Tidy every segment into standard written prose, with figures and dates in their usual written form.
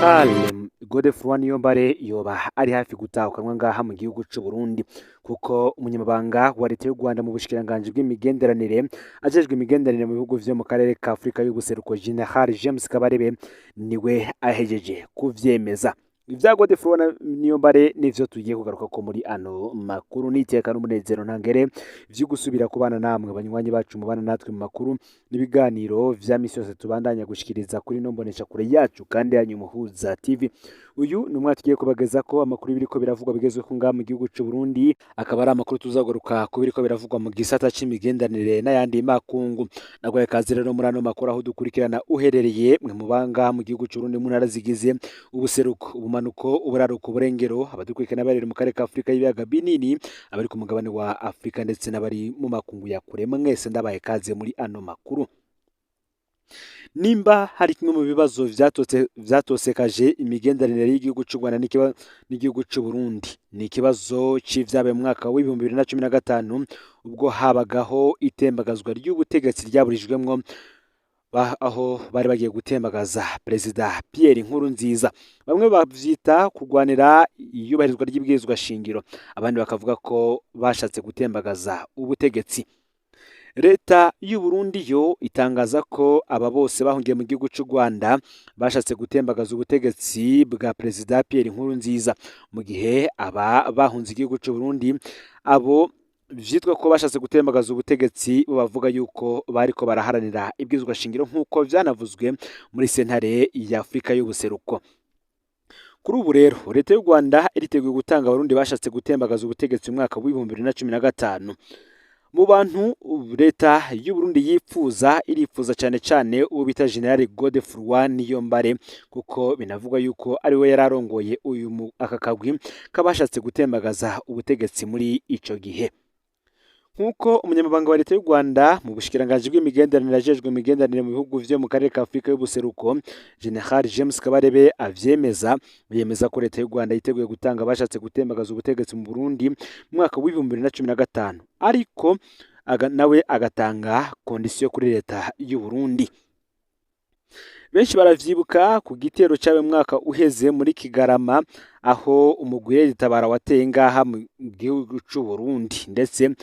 General Godefroid Niyombare yoba ari hafi gutahukanwa ngaha mu gihugu c'u Burundi kuko umunyamabanga wa leta y'u Rwanda mu bushikiranganji bw'imigenderanire ajejwe imigenderanire mu bihugu vyo mu karere ka Afrika y'ubuseruko Gen.James Kabarebe niwe ahejeje kuvyemeza. Ivya Godefroid Niyombare nivyo tugiye kugaruka ko muri ano makuru n'iteka n'umunezero ntangere vyo gusubira kubana namwe banywanyi bacu mubana natwe mu makuru n'ibiganiro vya misi yose tubandanya gushikiriza kuri no mbonesha kure yacu kandi yanyu muhuza TV. Uyu ni umwaka tugiye kubageza ko amakuru biriko biravugwa bigezwe ku ngaha mu gihugu c'u Burundi, akaba ari amakuru tuzagaruka ku biriko biravugwa mu gisata c'imigenderanire n'ayandi makungu. Nagwaye kazi rero muri ano makuru aho dukurikirana uherereye mwe mubanga mu gihugu c'u Burundi mu ntara zigize ubuseruko, ubumanuko, uburaruko, uburengero, abadukurikirana bari mu karere ka Afrika y'ibiyaga binini, abari ku mugabane wa Afrika ndetse n'abari mu makungu ya kure, mwese ndabaye kaze muri ano makuru. Nimba hari kimwe mu bibazo vyatosekaje imigenderanire y'igihugu c'u Rwanda n'igihugu c'u Burundi, ni ikibazo c'ivyabaye mu mwaka w'ibihumbi 2015 ubwo habagaho itembagazwa ry'ubutegetsi ryaburijwemwo aho bari bagiye gutembagaza Perezida Pierre Nkurunziza. Bamwe bavyita kurwanira iyubahirizwa ry'ibwirizwa shingiro, abandi bakavuga ko bashatse gutembagaza ubutegetsi. Leta y'u Burundi yo itangaza ko aba bose bahungiye mu gihugu c'u Rwanda bashatse gutembagaza ubutegetsi bwa Perezida Pierre Nkurunziza, mu gihe aba bahunze igihugu c'u Burundi abo vyitwa ko bashatse gutembagaza ubutegetsi bavuga yuko bariko baraharanira ibwirizwa shingiro nk'uko vyanavuzwe muri sentare ya Afrika y'ubuseruko. Kuri ubu rero leta y'u Rwanda iriteguye gutanga abarundi bashatse gutembagaza ubutegetsi mu mwaka w'ibihumbi 2015. Mu bantu leta y'u Burundi irifuza cane uwo bita General Godefroid Niyombare, kuko binavugwa yuko ari we yararongoye aka kagwi kabashatse gutembagaza ubutegetsi muri ico gihe. Nkuko umunyamabanga wa leta y'u Rwanda mu bushikiranganji bw'imigenderanire ajejwe imigenderanire mu bihugu vyo mu karere ka Afrika y'ubuseruko Gen.James Kabarebe avyemeza, yemeza ko leta y'u Rwanda yiteguye gutanga bashatse gutembagaza ubutegetsi mu Burundi mu mwaka w'ibihumbi 2015, ariko nawe agatanga kondisiyo kuri leta y'u Burundi. Benshi baravyibuka ku gitero cawe mwaka uheze muri Kigarama, aho umugwi Leta wateye ngaha mu gihugu c'u Burundi, ndetse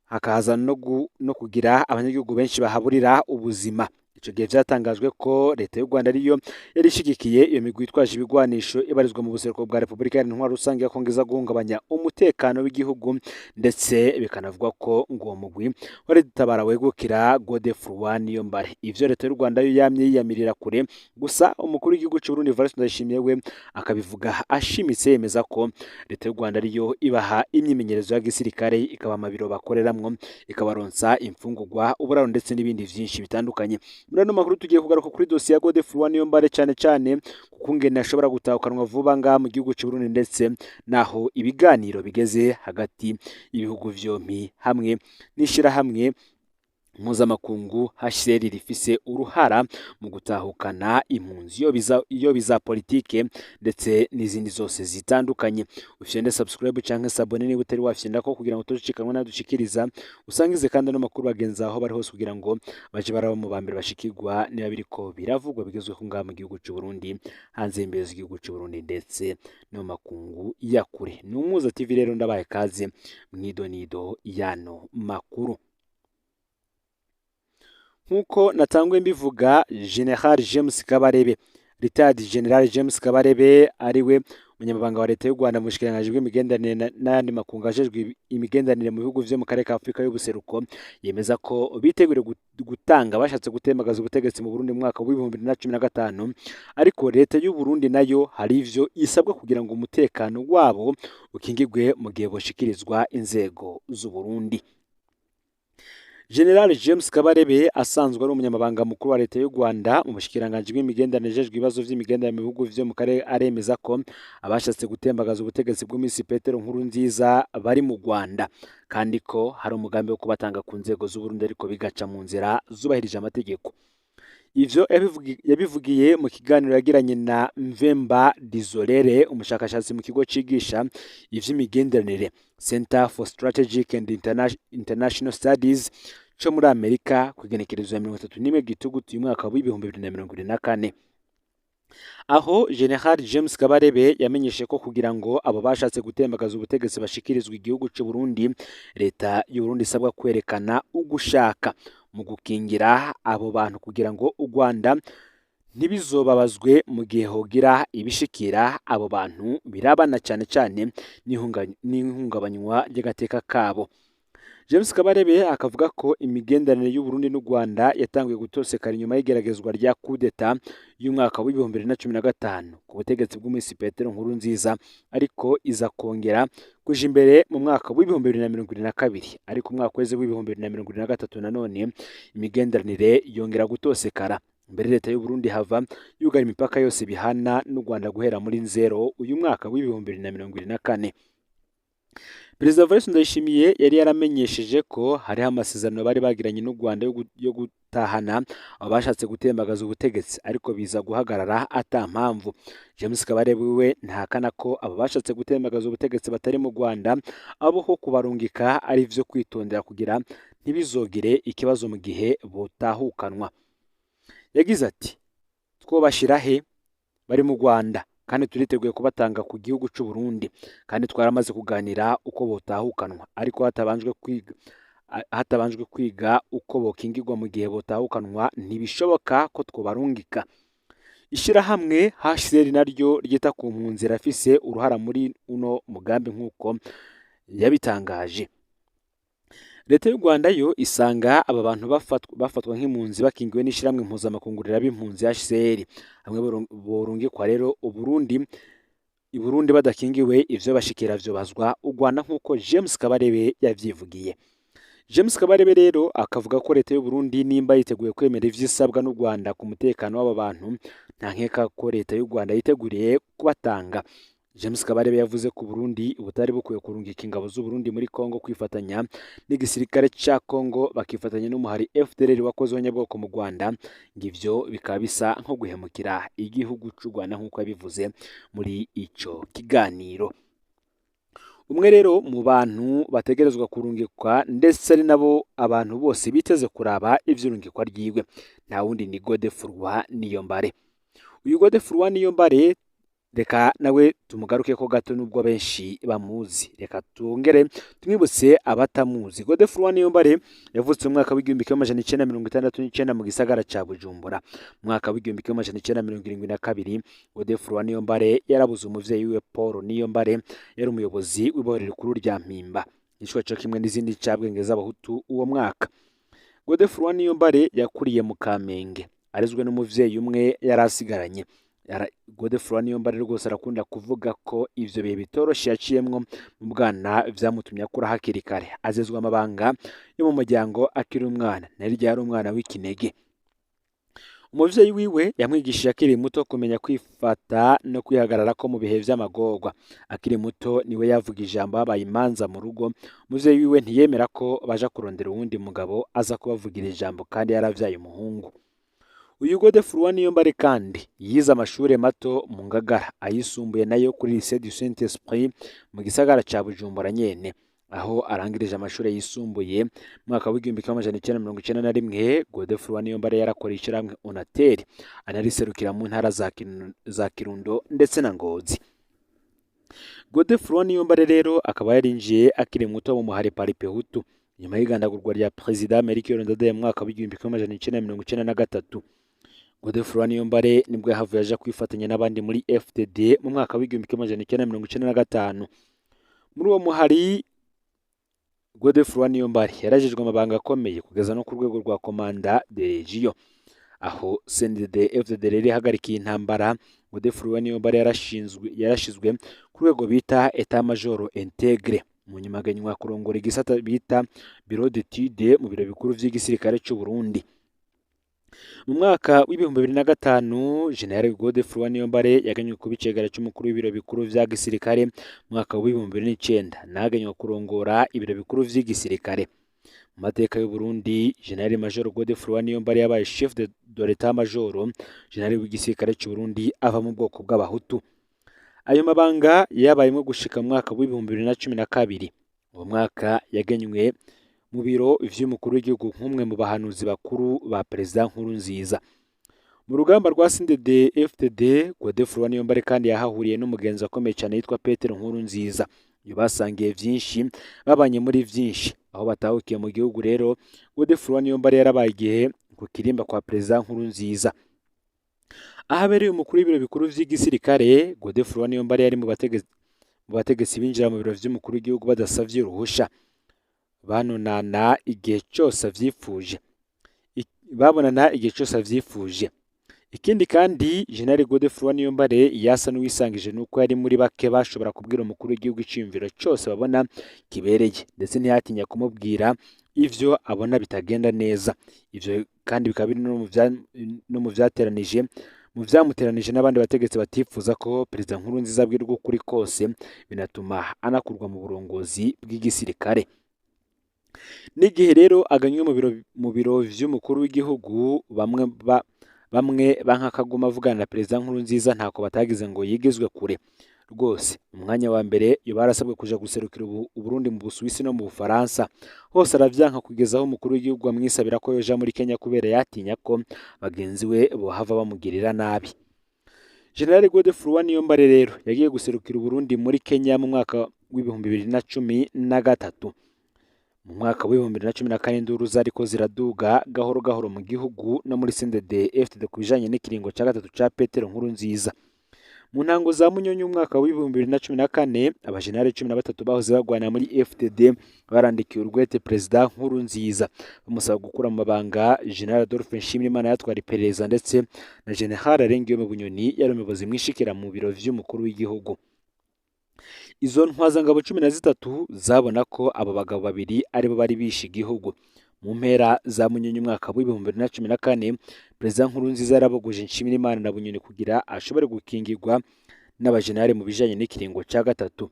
hakaza no kugira abanyagihugu benshi bahaburira ubuzima. Ico gihe vyatangajwe ko leta y'u Rwanda ariyo yari ishigikiye iyo migwi itwaje ibigwanisho ibarizwa mu buseruko bwa Repubulika Iharanira Rusange yakongeza guhungabanya umutekano w'igihugu, ndetse bikanavugwa ko ngo uwo mugwi wari Leta wegukira Godefroid Niyombare. Ivyo leta y'u Rwanda yo yamye yiyamirira kure, gusa umukuru w'igihugu c'u Burundi Ndayishimiye we akabivuga ashimitse, yemeza ko leta y'u Rwanda ariyo ibaha imyimenyerezo ya gisirikare, ikaba amabiro bakoreramwo, ikabaronsa imfungurwa, uburaro ndetse n'ibindi vyinshi bitandukanye. Muri ano makuru tugiye kugaruka kuri dosiye ya Godefroid Niyombare cane kuko ngene ashobora gutahukanwa vuba ngaha mu gihugu c'u Burundi, ndetse naho ibiganiro bigeze hagati y'ibihugu vyompi hamwe n'ishirahamwe mpuzamakungu HCR rifise uruhara mu gutahukana impunzi iyo biza politike ndetse n'izindi zose zitandukanye. Ufyende subscribe canke sabone niba utari wafyenda ko kugira ngo tucikanwe nadushikiriza, usangize kandi no makuru bagenza aho bari hose kugira ngo baje baraba mu bambere bashikirwa niba biriko biravugwa bigezwe ku ngaha mu gihugu c'u Burundi, hanze imbere y'igihugu c'u Burundi ndetse no makungu ya kure. Ni Umuhuza TV rero ndabaye kaze mwidonido yano makuru. Nkuko natangwe mbivuga, Gen.James Kabarebe, Retired General James Kabarebe, ariwe umunyamabanga wa leta y'u Rwanda mu bushikiranganji bw'imigenderanire n'ayandi makungu ajejwe imigenderanire mu bihugu vyo mu karere ka Afrika y'ubuseruko, yemeza ko bitegure gutanga bashatse gutembagaza ubutegetsi mu Burundi mu mwaka w'ibihumbi 2015, ariko leta y'u Burundi nayo hari ivyo isabwa kugira ngo umutekano wabo ukingirwe mu gihe boshikirizwa inzego z'u Burundi. General James Kabarebe asanzwe ari umunyamabanga mukuru wa leta y'u Rwanda mu bushikiranganji bw'imigenderanire ajejwe ibibazo vy'imigenderanire mu bihugu vyo mu karere, aremeza ko abashatse gutembagaza ubutegetsi bw'umisi Petero Nkurunziza bari mu Rwanda, kandi ko hari umugambi wo kubatanga ku nzego z'u Burundi ariko bigaca mu nzira zubahirije amategeko. Ivyo yabivugiye mu kiganiro yagiranye na Mvemba Dizolere, umushakashatsi mu kigo cigisha ivy'imigenderanire Center for Strategic and International Studies co muri Amerika ku igenekerezo ya 31 Gitugutu y'umwaka wa 2024. aho Gen.James Kabarebe yamenyeshe ko kugira ngo abo bashatse gutembagaza ubutegetsi bashikirizwa igihugu cy'u Burundi, leta y'u Burundi isabwa kwerekana ugushaka mu gukingira abo bantu kugira ngo u Rwanda ntibizobabazwe mu gihe hogira ibishikira abo bantu birabana cyane cyane n'ihungabanywa ry'agateka kabo. James Kabarebe akavuga ko imigenderanire y'u Burundi n'u Rwanda yatanguye gutosekana inyuma y'igeragezwa rya coup d'etat y'umwaka w'ibihumbi 2015 ku butegetsi bw'umwisi Petero Nkurunziza, ariko iza kongera kuja imbere mu mwaka w'ibihumbi 2022, ariko umwaka weze w'ibihumbi 2023 nanone imigenderanire yongera gutosekara. Mbere leta y'u Burundi hava yugara imipaka yose bihana n'u Rwanda guhera muri nzero uyu mwaka w'ibihumbi 2024. Perezida Evariste Ndayishimiye yari yaramenyesheje ko hariho amasezerano bari bagiranye n'u Rwanda yo gutahana abo bashatse gutembagaza ubutegetsi, ariko biza guhagarara ata mpamvu. James Kabarebe we ntahakana ko abo bashatse gutembagaza ubutegetsi batari mu Rwanda, abo ho kubarungika ari vyo kwitondera kugira ntibizogire ikibazo mu gihe botahukanwa. Yagize ati twobashira he bari mu Rwanda kandi turiteguye kubatanga ku gihugu cy'u Burundi, kandi twaramaze kuganira uko botahukanwa, ariko hatabanjwe kwiga uko bokingirwa mu gihe botahukanwa ntibishoboka ko twobarungika. Ishirahamwe HCR naryo ryita ku mpunzi rafise uruhara muri uno mugambi nk'uko yabitangaje. Leta y'u Rwanda yo isanga aba bantu bafatwa nk'impunzi bakingiwe n'ishiramwe mpuzamakungu b'impunzi HCR, hamwe borungikwa rero i Burundi badakingiwe, ivyo bashikira vyo bazwa u Rwanda nk'uko James Kabarebe yavyivugiye. James Kabarebe rero akavuga ko leta y'u Burundi nimba yiteguye kwemera ivy'isabwa n'u Rwanda ku mutekano w'aba bantu, nta nkeka ko leta y'u Rwanda yiteguriye kubatanga. James Kabarebe yavuze ko Burundi butari bukwiye kurungika ingabo z'u Burundi muri Kongo kwifatanya n'igisirikare ca Kongo bakifatanya n'umuhari FDLR wakoze nyabwoko mu Rwanda, ngivyo bikaba bisa nko guhemukira igihugu cy'u Rwanda nk'uko yabivuze muri ico kiganiro. Umwe rero mu bantu bategerezwa kurungikwa ndetse ari nabo abantu bose biteze kuraba ivy'urungikwa ryiwe, nta wundi ni Godefroid Niyombare. Uyu Godefroid Niyombare reka nawe tumugaruke ko gato nubwo benshi bamuzi, reka tongere tumwibutse abatamuzi. Godefroid Niyombare yavutse mu mwaka w'igihumbi kimwe amajana 1969 mu gisagara ca Bujumbura. Mu mwaka w'igihumbi kimwe amajana 1972 Godefroid Niyombare yarabuze umuvyeyi wiwe Paul Niyombare, yari umuyobozi w'ibohero rikuru rya Mpimba, yishwe co kimwe n'izindi cabwenge z'abahutu uwo mwaka. Godefroid Niyombare yakuriye mu Kamenge, arizwe n'umuvyeyi umwe yarasigaranye. Godefroid Niyombare rwose arakunda kuvuga ko ivyo bihe bitoroshe yaciyemwo mu bwana vyamutumye akura hakiri kare, azezwa amabanga yo mu muryango akiri umwana, nari ryari umwana w'ikinege. Umuvyeyi wiwe yamwigishije akiri muto kumenya kwifata no kwihagarara ko mu bihe vy'amagorwa. Akiri muto niwe yavuga ijambo habaye imanza mu rugo, umuvyeyi wiwe ntiyemera ko baja kurondera uwundi mugabo aza kubavugira ijambo kandi yaravyaye umuhungu. Uyu Godefroid Niyombare kandi yize amashure mato mu Ngagara, ayisumbuye nayo kuri Lycée du Saint-Esprit mu gisagara ca Bujumbura nyene, aho arangirije amashure yisumbuye mwaka w'igihumbi kimwe amajana 1991. Godefroid Niyombare yarakoreye ishiramwe Onatel, anariserukira mu ntara za Kirundo ndetse na Ngozi. Godefroid Niyombare rero akaba yarinjiye akiri muto mu muhari Paripehutu nyuma y'igandagurwa rya President Melchior Ndadaye mu mwaka w'igihumbi kimwe amajana 1993. Godefroid Niyombare nibwo yahavuye aja kwifatanya n'abandi muri FDD mu mwaka w'igihumbi kimwe amajana 1995. Muri uwo muhari Godefroid Niyombare yarajejwe amabanga akomeye kugeza no ku rwego rwa Komanda de Regio, aho CNDD FDD rero ihagarikiye intambara. Godefroid Niyombare yarashizwe ku rwego bita Etat Major Integre, mu nyuma aganywa kurongora igisata bita Bureau d'études mu biro bikuru vy'igisirikare cy'u Burundi. Mu mwaka w'ibihumbi 2005 General Godefroid Niyombare yaganywe ku bicegera cy'umukuru w'ibiro bikuru vya gisirikare. Mu mwaka w'ibihumbi 2009 naganywe kurongora ibiro bikuru vy'igisirikare. Mu mateka y'u Burundi, General Major Godefroid Niyombare yabaye chef de l'État Major General w'igisirikare cy'u Burundi ava mu bwoko bw'abahutu. Ayo mabanga yabayemo gushika mu mwaka w'ibihumbi 2012. Uwo mwaka yaganywe mu biro vy'umukuru w'igihugu nk'umwe mu bahanuzi bakuru ba President Nkurunziza. mu rugamba rwa CNDD FDD Godefroid Niyombare kandi yahahuriye n'umugenzi akomeye cyane yitwa Petero Nkurunziza. Iyo basangiye byinshi, babanye muri byinshi. Aho batahukiye mu gihugu rero, Godefroid Niyombare yarabaye igihe ku kirimba kwa Perezida Nkurunziza. Ahabereye umukuru w'ibiro bikuru vy'igisirikare, Godefroid Niyombare yari mu bategetsi binjira mu biro vy'umukuru w'igihugu badasavye uruhusha. Babonana igihe cyose avyifuje. Ikindi kandi General Godefroid Niyombare yasa n'uwisangije nuko yari muri bake bashobora kubwira umukuru w'igihugu iciyumviro cyose babona kibereye, ndetse ntiyatinya kumubwira ivyo abona bitagenda neza. Ivyo kandi bikaba biri no mu vyamuteranije n'abandi bategetsi batifuza ko Perezida Nkurunziza abwirwa ukuri kose, binatuma anakurwa mu burongozi bw'igisirikare. N'igihe rero aganywe mu biro vy'umukuru w'igihugu, bamwe bankakaguma avugana na Perezida Nkurunziza ntako batagize ngo yigezwe kure. Rwose umwanya wa mbere yo barasabwe kuja guserukira Uburundi mu Busuwisi no mu Bufaransa. Hose aravyanka kugeza aho umukuru w'igihugu amwisabira ko yoja muri Kenya kubera yatinya ko bagenzi we bohava bamugirira nabi. General Godefroid Niyombare rero yagiye guserukira Uburundi muri Kenya mu mwaka w'2013. Mu mwaka w'2014 induru zariko ziraduga gahoro gahoro mu gihugu no muri CNDD FDD kubijanye n'ikiringo ca gatatu ca Petero Nkurunziza. Mu ntango za Munyonyo umwaka w'2014 abajenerali 13 bahoze bagwana muri FDD barandikiye urwete Perezida Nkurunziza bamusaba gukura mu mabanga. General Adolphe Nshimiyimana yatwara iperereza ndetse na General Arengeyo Bunyoni yari umuyobozi mwishikira mu biro vy'umukuru w'igihugu. Izo ntwazangabo 13 zabona ko abo bagabo babiri aribo bari bishe igihugu. Mu mpera za Munyonyo umwaka w'2014 Perezida Nkurunziza yaraboguje Nshimiyimana na Bunyoni kugira ashobore gukingirwa n'abajenerali mu bijanye n'ikiringo ca gatatu.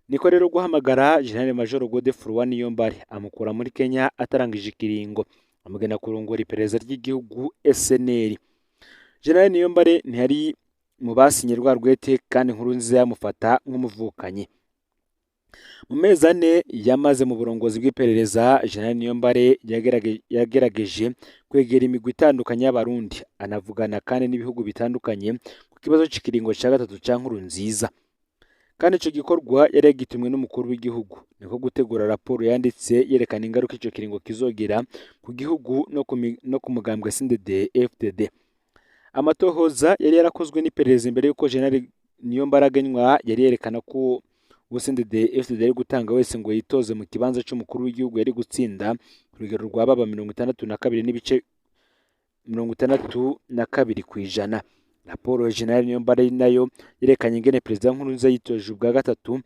Niko rero guhamagara General Major Godefroid Niyombare amukura muri Kenya atarangije ikiringo, amugena kurongora iperereza ry'igihugu SNL. General Niyombare ntiyari mu basinye rwa rwete kandi Nkurunziza yamufata nk'umuvukanyi. Mu mezi ane yamaze mu burongozi bw'iperereza, General Niyombare yagerageje kwegera imigwi itandukanye y'Abarundi, anavugana kandi n'ibihugu bitandukanye ku kibazo c'ikiringo ca gatatu ca Nkurunziza. Kandi ico gikorwa yari yagitumwe n'umukuru w'igihugu, niko gutegura raporo yanditse yerekana ingaruka ico kiringo kizogira ku gihugu no ku mugambwe CNDD FDD. Amatohoza yari yarakozwe n'iperereza imbere y'uko General Niyombare aganywa yari yerekana ko CNDD FDD yari gutanga wese ngo yitoze mu kibanza c'umukuru w'igihugu yari gutsinda ku rugero rwa baba 62 kw'ijana. Raporo ya General Niyombare nayo yerekanye ingene Perezida Nkurunziza yitoje ubwa gatatu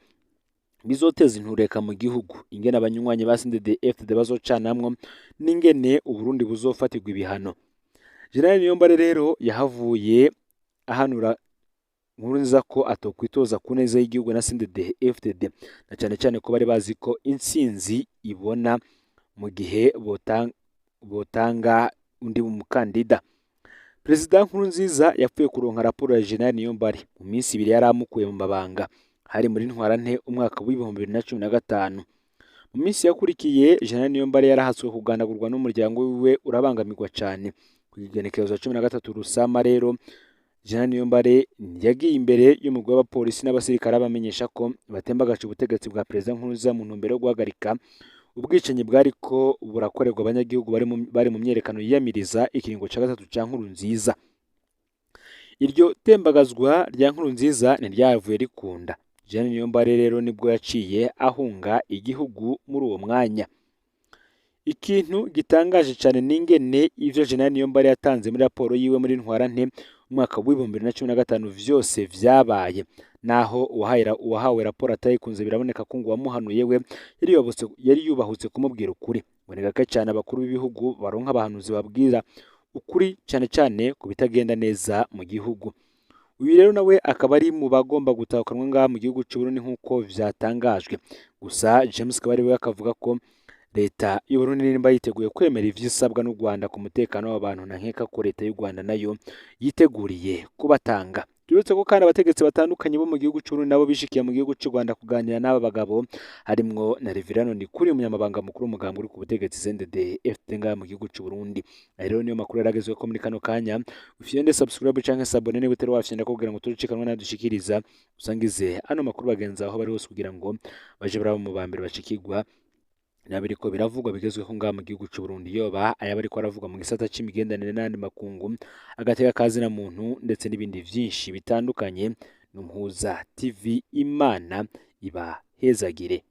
bizoteza intureka mu gihugu, ingene abanywanyi ba CNDD FDD bazocanamwo n'ingene Uburundi buzofatirwa ibihano. General Niyombare rero yahavuye ahanura Nkurunziza ko atokwitoza ku neza y'igihugu na CNDD FDD, na cyane cyane ko bari bazi ko intsinzi ibona mu gihe botanga undi mukandida. Perezida Nkurunziza yapfuye kuronka raporo ya General Niyombare mu minsi ibiri yari amukuye mu mabanga, hari muri Ntwarante umwaka w'2015. Mu minsi yakurikiye General Niyombare yarahatswe kuganagurwa n'umuryango wiwe urabangamirwa cyane. Ku igenekerezo 13 Rusama rero General Niyombare yagiye imbere y'umugwi w'abapolisi n'abasirikare abamenyesha ko batembagaje ubutegetsi bwa Perezida Nkurunziza mu ntumbero yo guhagarika ubwicanyi bwariko burakorerwa abanyagihugu bari mu myerekano yiyamiriza ikiringo ca gatatu ca Nkurunziza. Iryo tembagazwa rya Nkurunziza ntiryavuye rikunda. General Niyombare rero nibwo yaciye ahunga igihugu muri uwo mwanya. Ikintu gitangaje cyane n'ingene ivyo General Niyombare yatanze muri raporo yiwe muri Ntwarante umwaka w'2015 vyose vyabaye, naho uwahawe raporo atayikunze biraboneka ko ngo wamuhanuye we yari yubahutse kumubwira ukuri. Boneka ko cyane abakuru b'ibihugu baronka abahanuzi babwira ukuri cyane cyane ku bitagenda neza mu gihugu. Uyu rero nawe akaba ari mu bagomba gutahukanwa ngaha mu gihugu cy'u Burundi nk'uko vyatangajwe. Gusa James Kabarebe akavuga ko Leta y'u Burundi nimba yiteguye kwemera ivyisabwa n'u Rwanda ku mutekano w'abantu, na nkeka ko Leta y'u Rwanda nayo yiteguriye kubatanga. Turetse ko kandi abategetsi batandukanye bo mu gihugu cy'u Burundi nabo bishikiye mu gihugu cy'u Rwanda kuganira n'aba bagabo harimwo na Reverano Nikuri umunyamabanga mukuru w'umugambi uri ku butegetsi CNDD FDD ngaha mu gihugu cy'u Burundi. Rero niyo makuru yaragezweho ko muri kano kanya ufyende subscribe canke s'abone niba utari wafyenda kugira ngo tucikanwe nadushikiriza usangize ano makuru bagenza aho bari hose kugira ngo baje barabo mu bambere bashikirwa nabiriko biravugwa bigezweho ngaha mu gihugu cy'u Burundi yoba ayaba ariko aravuga mu gisata c'imigendanire n'andi makungu agateka kazi na muntu ndetse n'ibindi vyinshi bitandukanye. Numpuza TV Imana iba hezagire.